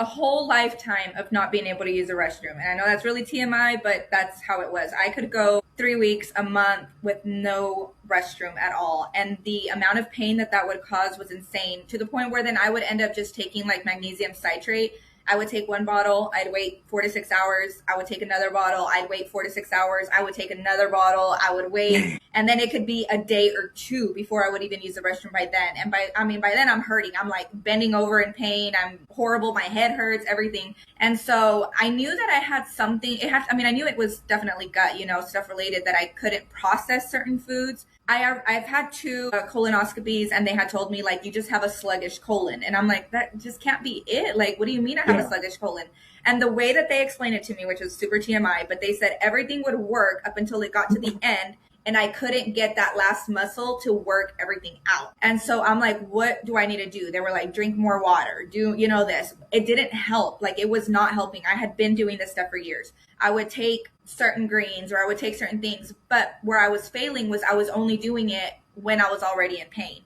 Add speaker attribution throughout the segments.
Speaker 1: a whole lifetime of not being able to use a restroom. And I know that's really TMI, but that's how it was. I could go 3 weeks, a month with no restroom at all. And the amount of pain that that would cause was insane, to the point where then I would end up just taking like magnesium citrate. I would take one bottle, I'd wait 4 to 6 hours. I would take another bottle, I'd wait 4 to 6 hours. I would take another bottle, I would wait. And then it could be a day or two before I would even use the restroom by then. And by then I'm hurting. I'm like bending over in pain. I'm horrible. My head hurts, everything. And so I knew that I had something. I knew it was definitely gut, stuff related, that I couldn't process certain foods. I've had two colonoscopies, and they had told me, like, you just have a sluggish colon. And I'm like, that just can't be it. Like, what do you mean I have a sluggish colon? And the way that they explained it to me, which was super TMI, but they said everything would work up until it got to the end, and I couldn't get that last muscle to work everything out. And so I'm like, what do I need to do? They were like, drink more water, do, this. It didn't help. Like, it was not helping. I had been doing this stuff for years. I would take certain greens, or I would take certain things, but where I was failing was I was only doing it when I was already in pain.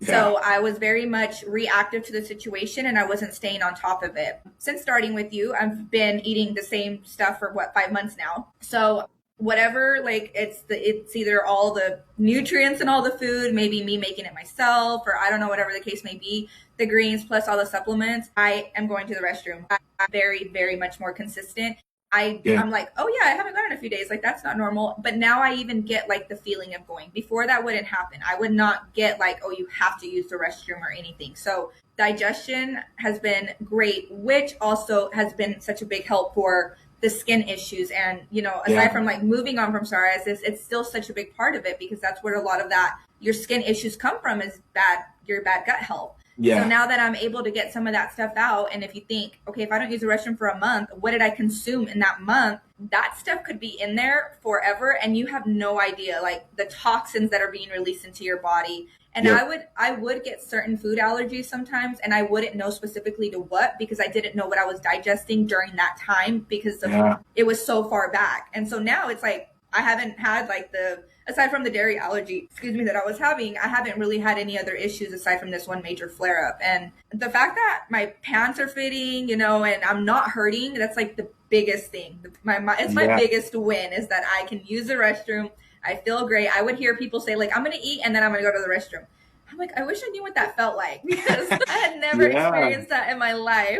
Speaker 1: So I was very much reactive to the situation, and I wasn't staying on top of it. Since starting with you, I've been eating the same stuff for 5 months now. So whatever, like, it's either all the nutrients in all the food, maybe me making it myself, or I don't know, whatever the case may be, the greens plus all the supplements, I am going to the restroom. I'm very, very much more consistent. I'm like, oh yeah, I haven't gone in a few days. Like, that's not normal. But now I even get like the feeling of going. Before, that wouldn't happen. I would not get like, oh, you have to use the restroom or anything. So digestion has been great, which also has been such a big help for the skin issues. And, aside from like moving on from psoriasis, it's still such a big part of it, because that's where a lot of that, your skin issues come from, is your bad gut health. So now that I'm able to get some of that stuff out, and if you think, okay, if I don't use the restroom for a month, what did I consume in that month? That stuff could be in there forever, and you have no idea, like the toxins that are being released into your body. And I would get certain food allergies sometimes, and I wouldn't know specifically to what, because I didn't know what I was digesting during that time, because it was so far back. And so now it's like, I haven't had like aside from the dairy allergy, that I was having, I haven't really had any other issues aside from this one major flare up. And the fact that my pants are fitting, and I'm not hurting, that's like the biggest thing. It's my biggest win, is that I can use the restroom. I feel great. I would hear people say, like, I'm going to eat and then I'm going to go to the restroom. I'm like, I wish I knew what that felt like, because I had never experienced that in my life.